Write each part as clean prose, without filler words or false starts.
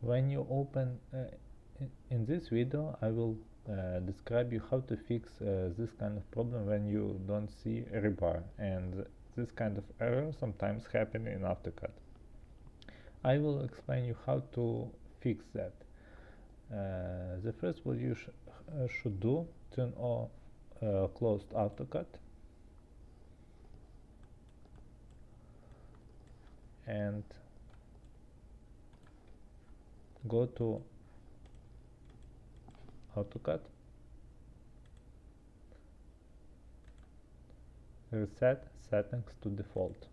When you open in this video I will describe you how to fix this kind of problem when you don't see a rebar, and this kind of error sometimes happen in AutoCAD. I will explain you how to fix that. The first what you should do, turn off closed AutoCAD and go to AutoCAD, reset settings to default,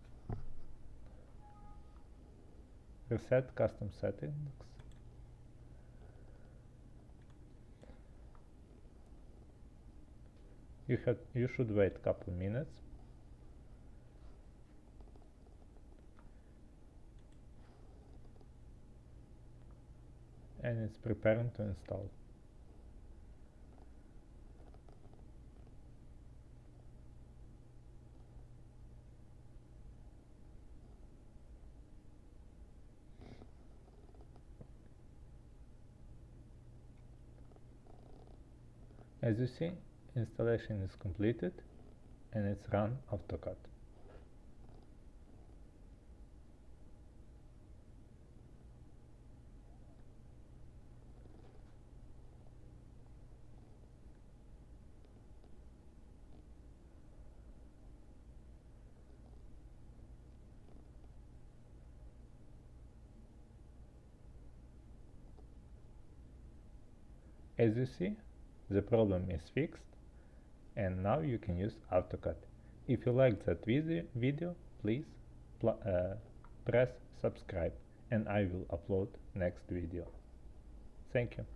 reset custom settings, you should wait couple minutes, and it's preparing to install. As you see, installation is completed and it's run AutoCAD. As you see, the problem is fixed and now you can use AutoCAD. If you liked that video, please press subscribe and I will upload next video. Thank you.